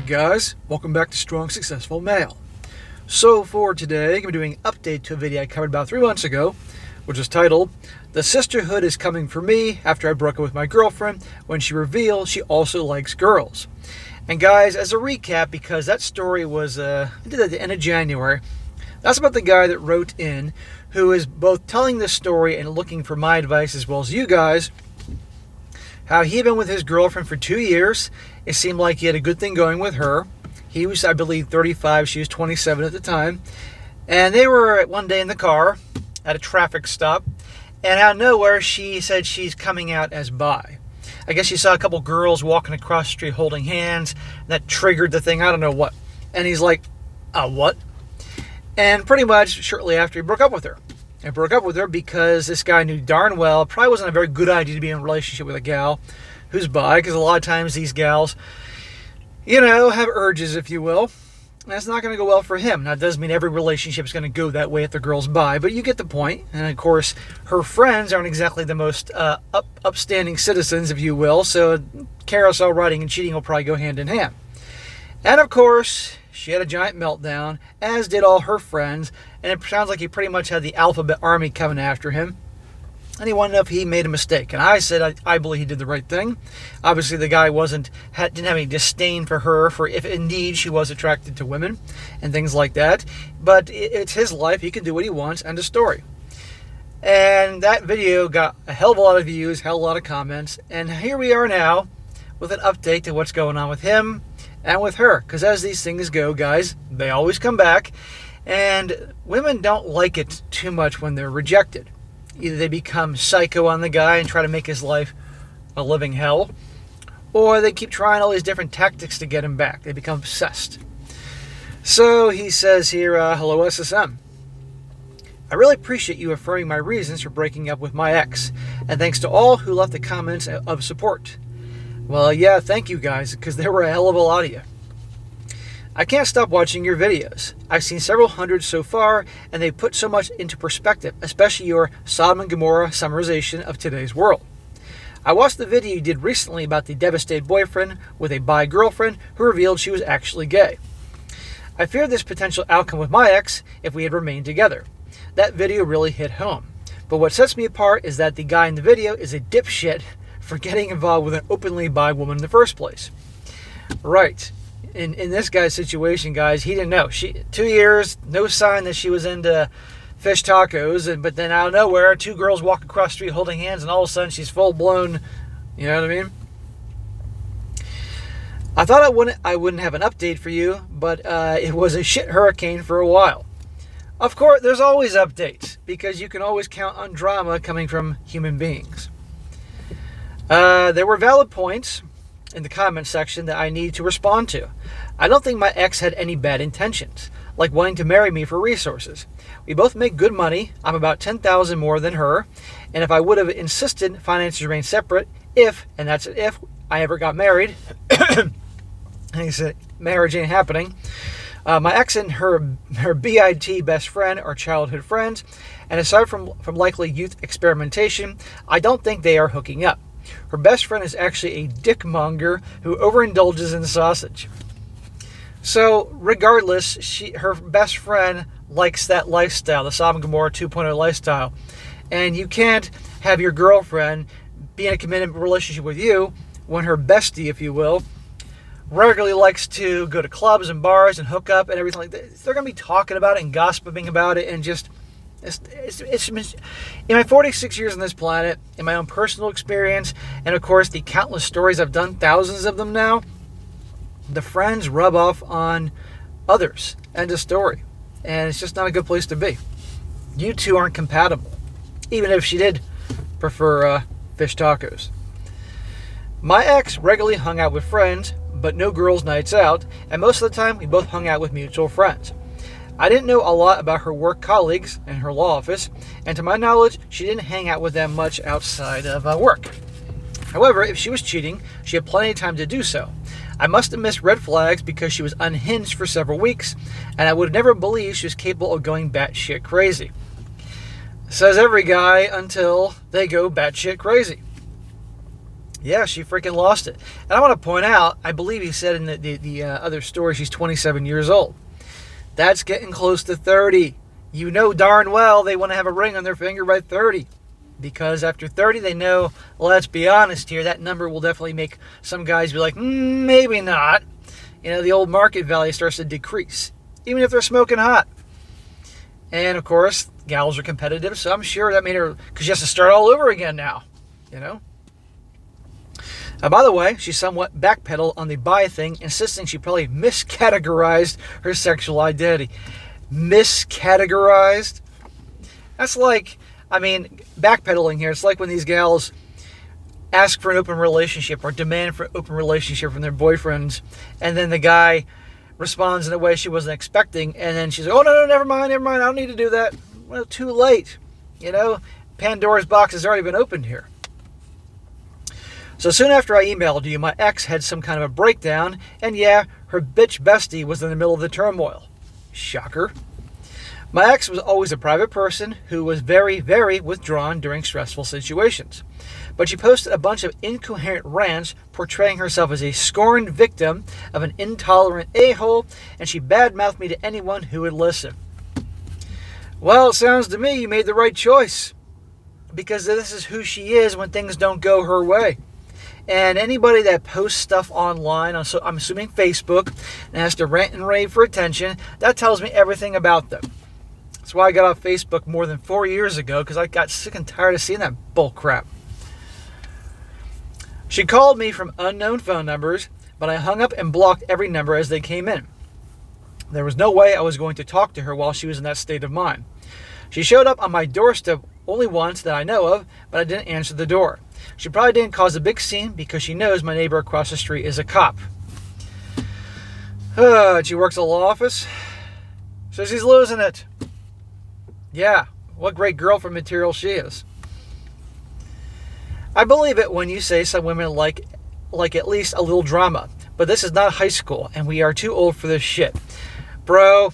guys, welcome back to Strong Successful Male. So for today, I'm going to be doing an update to a video I covered about 3 months ago, which is titled, "The Sisterhood is Coming for Me After I Broke Up with My Girlfriend when she revealed she also likes girls." And guys, as a recap, because that story was, I did it at the end of January, that's about the guy that wrote in, who is both telling this story and looking for my advice as well as you guys, how he had been with his girlfriend for 2 years. It seemed like he had a good thing going with her. He was, I believe, 35. She was 27 at the time. And they were one day in the car at a traffic stop. And out of nowhere, she said she's coming out as bi. I guess she saw a couple girls walking across the street holding hands. And that triggered the thing. I don't know what. And he's like, what? And pretty much shortly after, he broke up with her. I broke up with her because this guy knew darn well it probably wasn't a very good idea to be in a relationship with a gal who's bi, because a lot of times these gals, have urges, if you will. And that's not going to go well for him. Now, it doesn't mean every relationship is going to go that way if the girl's bi, but you get the point. And of course, her friends aren't exactly the most upstanding citizens, if you will, so carousel riding and cheating will probably go hand in hand. And of course, she had a giant meltdown, as did all her friends, and it sounds like he pretty much had the alphabet army coming after him. And he wanted to know if he made a mistake. And I said I believe he did the right thing. Obviously, the guy didn't have any disdain for her, for if indeed she was attracted to women and things like that. But it's his life. He can do what he wants. End of story. And that video got a hell of a lot of views, hell of a lot of comments. And here we are now with an update to what's going on with him and with her. Because as these things go, guys, they always come back. And women don't like it too much when they're rejected. Either they become psycho on the guy and try to make his life a living hell, or they keep trying all these different tactics to get him back. They become obsessed. So he says here, hello SSM. I really appreciate you affirming my reasons for breaking up with my ex, and thanks to all who left the comments of support. Well, yeah, thank you guys, because there were a hell of a lot of you. I can't stop watching your videos. I've seen several hundred so far, and they put so much into perspective, especially your Sodom and Gomorrah summarization of today's world. I watched the video you did recently about the devastated boyfriend with a bi girlfriend who revealed she was actually gay. I feared this potential outcome with my ex if we had remained together. That video really hit home. But what sets me apart is that the guy in the video is a dipshit for getting involved with an openly bi woman in the first place. Right. In this guy's situation, guys, he didn't know. 2 years, no sign that she was into fish tacos, but then out of nowhere, 2 girls walk across the street holding hands, and all of a sudden she's full blown. You know what I mean? I thought I wouldn't have an update for you, but it was a shit hurricane for a while. Of course, there's always updates because you can always count on drama coming from human beings. There were valid points in the comment section that I need to respond to. I don't think my ex had any bad intentions, like wanting to marry me for resources. We both make good money. I'm about $10,000 more than her, and if I would have insisted finances remain separate, if I ever got married, and he said marriage ain't happening. My ex and her BIT best friend are childhood friends, and aside from likely youth experimentation, I don't think they are hooking up. Her best friend is actually a dickmonger who overindulges in sausage. So, regardless, her best friend likes that lifestyle, the Sodom and Gomorrah 2.0 lifestyle. And you can't have your girlfriend be in a committed relationship with you when her bestie, if you will, regularly likes to go to clubs and bars and hook up and everything like that. They're going to be talking about it and gossiping about it and just... It's in my 46 years on this planet, in my own personal experience, and of course the countless stories I've done, thousands of them now, the friends rub off on others. End of story. And it's just not a good place to be. You two aren't compatible, even if she did prefer fish tacos. My ex regularly hung out with friends, but no girls' nights out, and most of the time we both hung out with mutual friends. I didn't know a lot about her work colleagues in her law office, and to my knowledge, she didn't hang out with them much outside of work. However, if she was cheating, she had plenty of time to do so. I must have missed red flags because she was unhinged for several weeks, and I would have never believed she was capable of going batshit crazy. Says every guy until they go batshit crazy. Yeah, she freaking lost it. And I want to point out, I believe he said in the other story she's 27 years old. That's getting close to 30. You know darn well they want to have a ring on their finger by 30. Because after 30, they know, well, let's be honest here, that number will definitely make some guys be like, maybe not. You know, the old market value starts to decrease, even if they're smoking hot. And, of course, gals are competitive, so I'm sure that made her, because she has to start all over again now, you know. By the way, she somewhat backpedaled on the bi thing, insisting she probably miscategorized her sexual identity. Miscategorized? That's like, I mean, backpedaling here, it's like when these gals ask for an open relationship or demand for an open relationship from their boyfriends, and then the guy responds in a way she wasn't expecting, and then she's like, oh, no, never mind, I don't need to do that. Well, too late. You know, Pandora's box has already been opened here. So soon after I emailed you, my ex had some kind of a breakdown, and yeah, her bitch bestie was in the middle of the turmoil. Shocker. My ex was always a private person who was very, very withdrawn during stressful situations. But she posted a bunch of incoherent rants portraying herself as a scorned victim of an intolerant a-hole, and she badmouthed me to anyone who would listen. Well, it sounds to me you made the right choice, because this is who she is when things don't go her way. And anybody that posts stuff online, I'm assuming Facebook, and has to rant and rave for attention, that tells me everything about them. That's why I got off Facebook more than 4 years ago, because I got sick and tired of seeing that bull crap. She called me from unknown phone numbers, but I hung up and blocked every number as they came in. There was no way I was going to talk to her while she was in that state of mind. She showed up on my doorstep only once that I know of, but I didn't answer the door. She probably didn't cause a big scene because she knows my neighbor across the street is a cop. She works at a law office. Says he's losing it. Yeah, what great girlfriend material she is. I believe it when you say some women like at least a little drama, but this is not high school, and we are too old for this shit. Bro,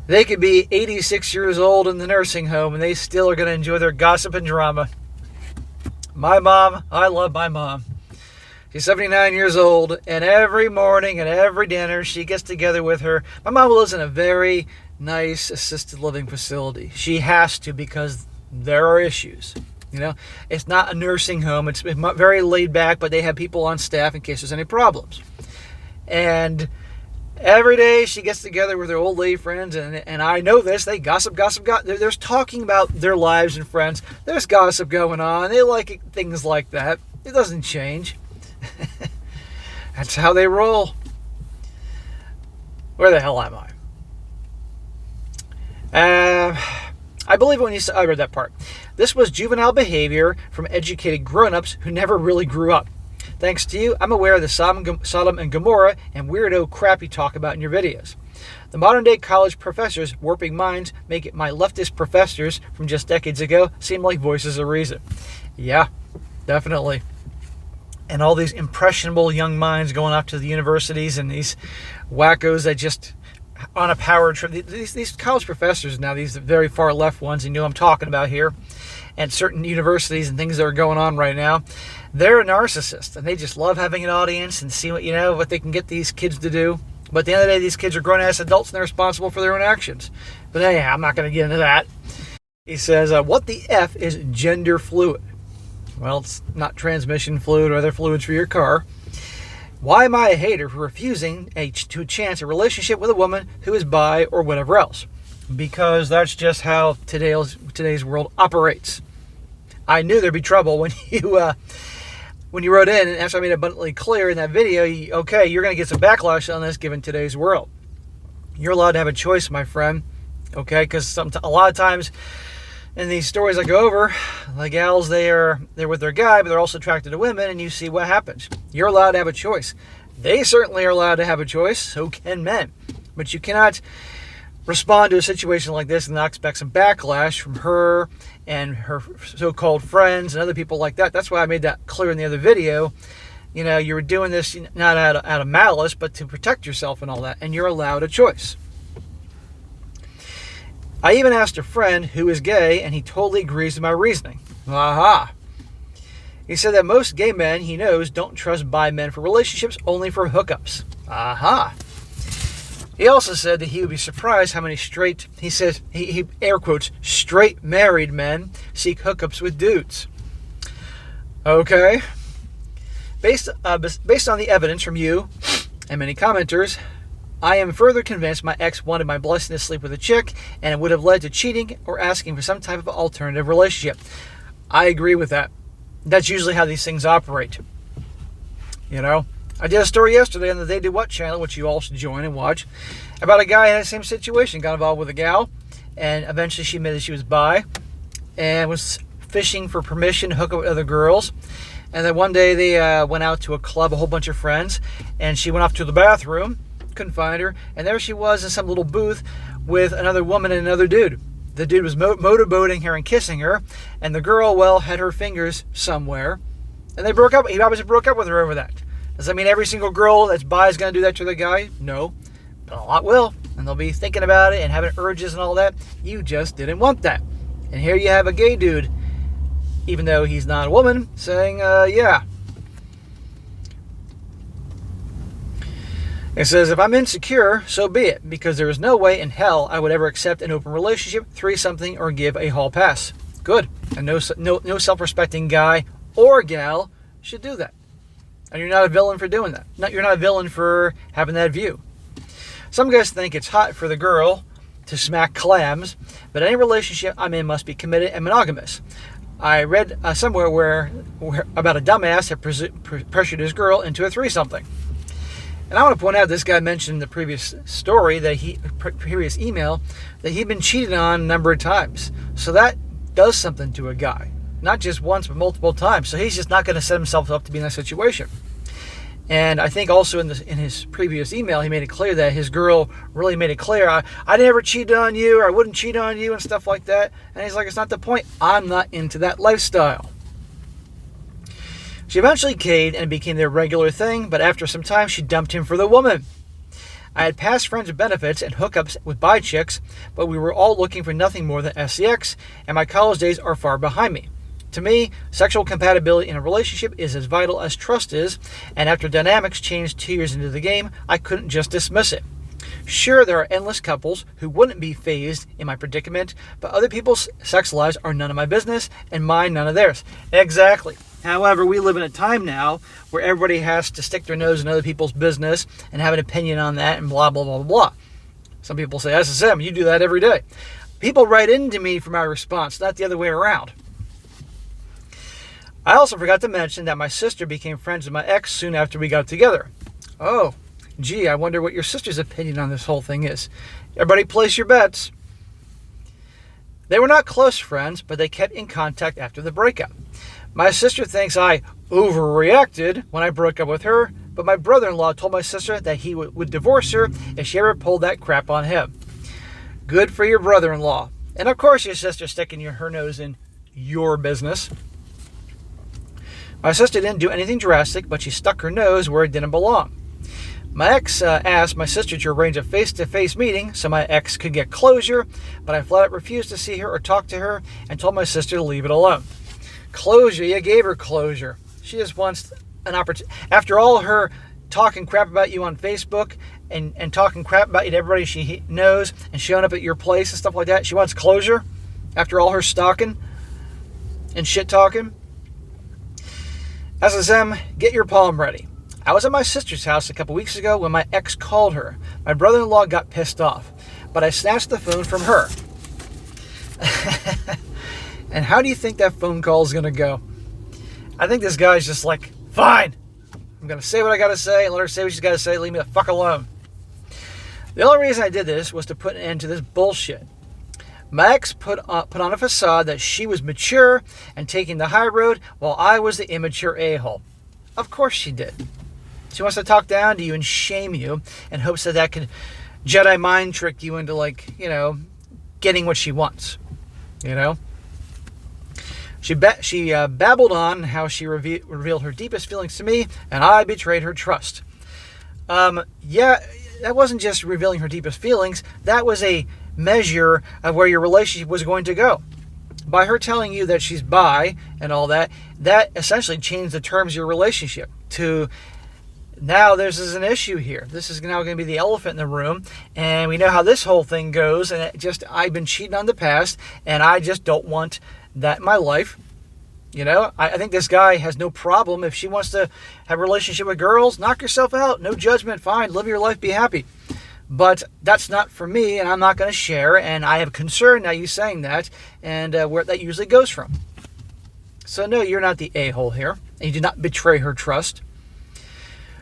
they could be 86 years old in the nursing home, and they still are going to enjoy their gossip and drama. My mom, I love my mom. She's 79 years old, and every morning and every dinner, she gets together with her. My mom lives in a very nice assisted living facility. She has to because there are issues. You know, it's not a nursing home. It's very laid back, but they have people on staff in case there's any problems. And every day she gets together with her old lady friends, and I know this. They gossip. There's talking about their lives and friends. There's gossip going on. They like things like that. It doesn't change. That's how they roll. Where the hell am I? I believe when I read that part. This was juvenile behavior from educated grown-ups who never really grew up. Thanks to you, I'm aware of the Sodom and Gomorrah and weirdo crap you talk about in your videos. The modern-day college professors' warping minds make it my leftist professors from just decades ago seem like voices of reason. Yeah, definitely. And all these impressionable young minds going off to the universities and these wackos that just on a power trip. These college professors now, these very far left ones, you know I'm talking about here, and certain universities and things that are going on right now, they're a narcissist, and they just love having an audience and see what they can get these kids to do. But at the end of the day, these kids are grown-ass adults, and they're responsible for their own actions. But hey, I'm not going to get into that. He says, what the F is gender fluid? Well, it's not transmission fluid or other fluids for your car. Why am I a hater for refusing to chance a relationship with a woman who is bi or whatever else? Because that's just how today's world operates. I knew there'd be trouble when you wrote in, and as I made abundantly clear in that video, you're going to get some backlash on this given today's world. You're allowed to have a choice, my friend, okay? Because a lot of times in these stories I go over, the gals, they're with their guy, but they're also attracted to women, and you see what happens. You're allowed to have a choice. They certainly are allowed to have a choice, so can men. But you cannot respond to a situation like this and not expect some backlash from her and her so-called friends and other people like that. That's why I made that clear in the other video. You know, you were doing this not out of malice, but to protect yourself and all that, and you're allowed a choice. I even asked a friend who is gay, and he totally agrees with my reasoning. Aha. He said that most gay men he knows don't trust bi men for relationships, only for hookups. Aha. He also said that he would be surprised how many he air quotes, straight married men seek hookups with dudes. Okay. Based on the evidence from you and many commenters, I am further convinced my ex wanted my blessing to sleep with a chick, and it would have led to cheating or asking for some type of alternative relationship. I agree with that. That's usually how these things operate. You know? I did a story yesterday on the They Do What channel, which you all should join and watch, about a guy in the same situation, got involved with a gal, and eventually she admitted she was bi, and was fishing for permission to hook up with other girls. And then one day they went out to a club, a whole bunch of friends, and she went off to the bathroom, couldn't find her, and there she was in some little booth with another woman and another dude. The dude was motorboating her and kissing her, and the girl, well, had her fingers somewhere, and they broke up. He obviously broke up with her over that. Does that mean every single girl that's bi is going to do that to the guy? No. But a lot will, and they'll be thinking about it and having urges and all that. You just didn't want that. And here you have a gay dude, even though he's not a woman, saying, yeah. It says, if I'm insecure, so be it, because there is no way in hell I would ever accept an open relationship, threesomething, or give a hall pass. Good. And no self-respecting guy or gal should do that. And you're not a villain for doing that. You're not a villain for having that view. Some guys think it's hot for the girl to smack clams, but any relationship I'm in must be committed and monogamous. I read somewhere where about a dumbass that pressured his girl into a threesomething. And I want to point out, this guy mentioned in the previous story, previous email, that he'd been cheated on a number of times. So that does something to a guy. Not just once, but multiple times. So he's just not going to set himself up to be in that situation. And I think also in his previous email, he made it clear that his girl really made it clear, I never cheated on you, or I wouldn't cheat on you, and stuff like that. And he's like, it's not the point. I'm not into that lifestyle. She eventually caved and it became their regular thing, but after some time, she dumped him for the woman. I had past friends with benefits and hookups with bi chicks, but we were all looking for nothing more than sex, and my college days are far behind me. To me, sexual compatibility in a relationship is as vital as trust is, and after dynamics changed 2 years into the game, I couldn't just dismiss it. Sure, there are endless couples who wouldn't be fazed in my predicament, but other people's sex lives are none of my business, and mine none of theirs. Exactly. However, we live in a time now where everybody has to stick their nose in other people's business and have an opinion on that and blah, blah, blah, blah, blah. Some people say, SSM, you do that every day. People write into me for my response, not the other way around. I also forgot to mention that my sister became friends with my ex soon after we got together. Oh, gee, I wonder what your sister's opinion on this whole thing is. Everybody place your bets. They were not close friends, but they kept in contact after the breakup. My sister thinks I overreacted when I broke up with her, but my brother-in-law told my sister that he would divorce her if she ever pulled that crap on him. Good for your brother-in-law. And of course your sister's sticking her nose in your business. My sister didn't do anything drastic, but she stuck her nose where it didn't belong. My ex asked my sister to arrange a face-to-face meeting so my ex could get closure, but I flat out refused to see her or talk to her and told my sister to leave it alone. Closure? You gave her closure. She just wants an opportunity. After all her talking crap about you on Facebook and talking crap about you to everybody she knows and showing up at your place and stuff like that, she wants closure after all her stalking and shit-talking. SSM, get your palm ready. I was at my sister's house a couple weeks ago when my ex called her. My brother-in-law got pissed off, but I snatched the phone from her. And how do you think that phone call is going to go? I think this guy's just like, fine, I'm going to say what I got to say and let her say what she's got to say. Leave me the fuck alone. The only reason I did this was to put an end to this bullshit. My ex put on a facade that she was mature and taking the high road while I was the immature a-hole. Of course she did. She wants to talk down to you and shame you in hopes that can Jedi mind trick you into, getting what she wants. She babbled on how she revealed her deepest feelings to me, and I betrayed her trust. That wasn't just revealing her deepest feelings. That was a measure of where your relationship was going to go. By her telling you that she's bi and all that, that essentially changed the terms of your relationship to now this is an issue here. This is now going to be the elephant in the room, and we know how this whole thing goes, and I've been cheating on the past, and I just don't want that in my life. You know, I think this guy has no problem. If she wants to have a relationship with girls, knock yourself out. No judgment. Fine. Live your life. Be happy. But that's not for me, and I'm not going to share, and I have concern now you saying that, and where that usually goes from. So no, you're not the a-hole here, and you did not betray her trust.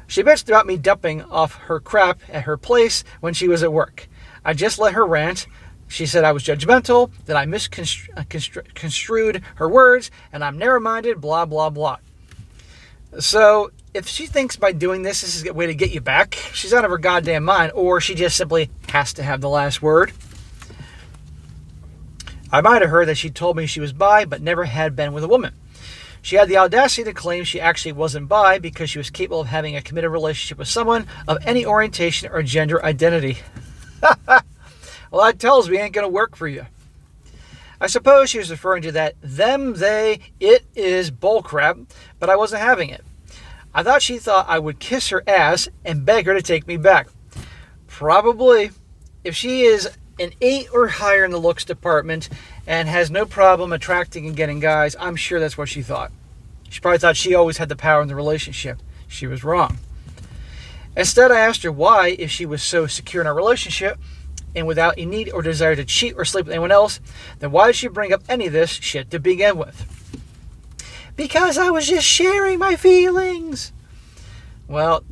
She bitched about me dumping off her crap at her place when she was at work. I just let her rant. She said I was judgmental, that I misconstrued her words, and I'm narrow-minded, blah, blah, blah. So if she thinks by doing this is a way to get you back, she's out of her goddamn mind, or she just simply has to have the last word. I might have heard that she told me she was bi, but never had been with a woman. She had the audacity to claim she actually wasn't bi because she was capable of having a committed relationship with someone of any orientation or gender identity. Well, that tells me it ain't going to work for you. I suppose she was referring to that them, they, it is bullcrap, but I wasn't having it. I thought she thought I would kiss her ass and beg her to take me back. Probably. If she is an 8 or higher in the looks department and has no problem attracting and getting guys, I'm sure that's what she thought. She probably thought she always had the power in the relationship. She was wrong. Instead, I asked her why, if she was so secure in our relationship and without a need or desire to cheat or sleep with anyone else, then why did she bring up any of this shit to begin with? Because I was just sharing my feelings. Well,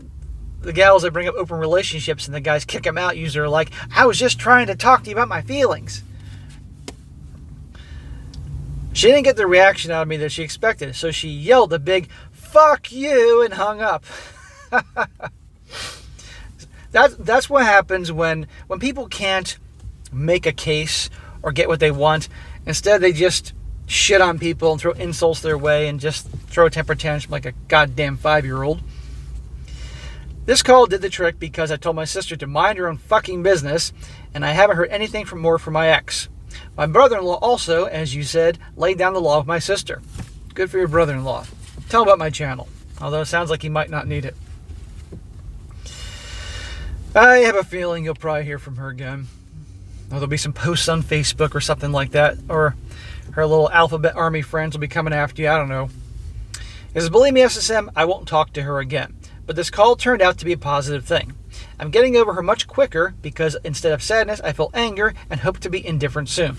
the gals that bring up open relationships and the guys kick them out usually are like, I was just trying to talk to you about my feelings. She didn't get the reaction out of me that she expected, so she yelled a big, fuck you, and hung up. That's what happens when people can't make a case or get what they want. Instead, they just shit on people and throw insults their way and just throw a temper tantrum like a goddamn 5-year-old. This call did the trick because I told my sister to mind her own fucking business, and I haven't heard anything more from my ex. My brother-in-law also, as you said, laid down the law with my sister. Good for your brother-in-law. Tell him about my channel, although it sounds like he might not need it. I have a feeling you'll probably hear from her again. Or there'll be some posts on Facebook or something like that, or her little alphabet army friends will be coming after you. I don't know. Because believe me, SSM, I won't talk to her again. But this call turned out to be a positive thing. I'm getting over her much quicker because instead of sadness, I feel anger and hope to be indifferent soon.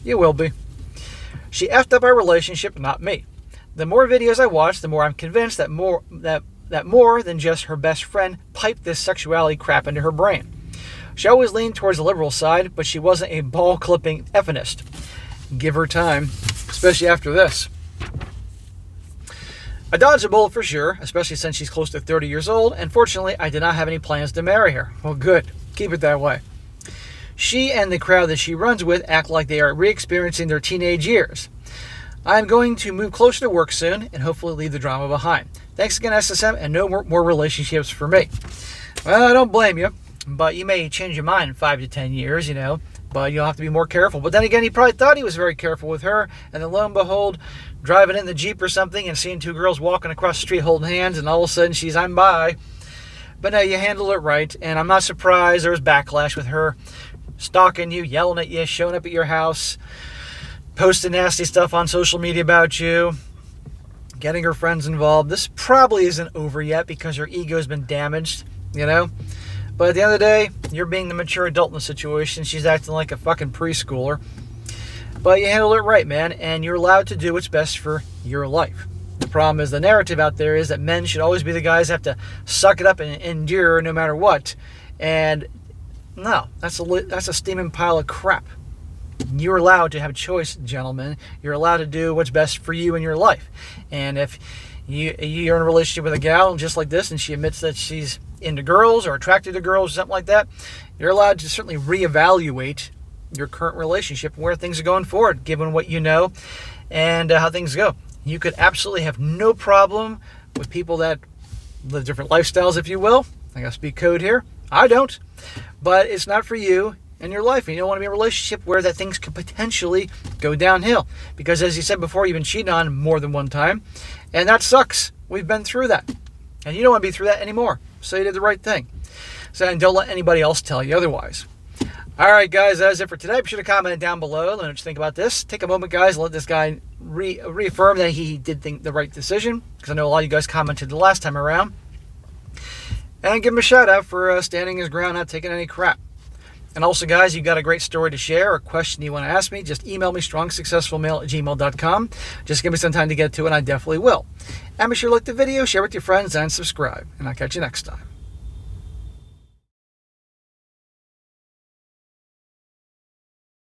You will be. She effed up our relationship, not me. The more videos I watch, the more I'm convinced that more than just her best friend piped this sexuality crap into her brain. She always leaned towards the liberal side, but she wasn't a ball-clipping effeminist. Give her time, especially after this. I dodged a bullet for sure, especially since she's close to 30 years old, and fortunately, I did not have any plans to marry her. Well, good. Keep it that way. She and the crowd that she runs with act like they are re-experiencing their teenage years. I'm going to move closer to work soon and hopefully leave the drama behind. Thanks again, SSM, and no more relationships for me. Well, I don't blame you, but you may change your mind in 5 to 10 years, but you'll have to be more careful. But then again, he probably thought he was very careful with her, and then lo and behold, driving in the Jeep or something and seeing 2 girls walking across the street holding hands, and all of a sudden she's, I'm bi. But no, you handled it right, and I'm not surprised there was backlash with her stalking you, yelling at you, showing up at your house, posting nasty stuff on social media about you, getting her friends involved. This probably isn't over yet because her ego's been damaged, But at the end of the day, you're being the mature adult in the situation. She's acting like a fucking preschooler. But you handled it right, man, and you're allowed to do what's best for your life. The problem is the narrative out there is that men should always be the guys that have to suck it up and endure no matter what. And no, that's a steaming pile of crap. You're allowed to have a choice, gentlemen. You're allowed to do what's best for you in your life. And if you're in a relationship with a gal just like this and she admits that she's into girls or attracted to girls or something like that, you're allowed to certainly reevaluate your current relationship and where things are going forward, given what you know and how things go. You could absolutely have no problem with people that live different lifestyles, if you will. I gotta speak code here. I don't. But it's not for you. in your life, and you don't want to be in a relationship where that things could potentially go downhill. Because as you said before, you've been cheated on more than one time, and that sucks. We've been through that, and you don't want to be through that anymore. So you did the right thing. So, and don't let anybody else tell you otherwise. All right, guys, that's it for today. Be sure to comment down below. Let me know what you think about this. Take a moment, guys, and let this guy reaffirm that he did think the right decision, because I know a lot of you guys commented the last time around. And give him a shout out for standing his ground, not taking any crap. And also, guys, you got a great story to share or a question you want to ask me, just email me, strongsuccessfulmale@gmail.com. Just give me some time to get to it, and I definitely will. And be sure to like the video, share with your friends, and subscribe. And I'll catch you next time.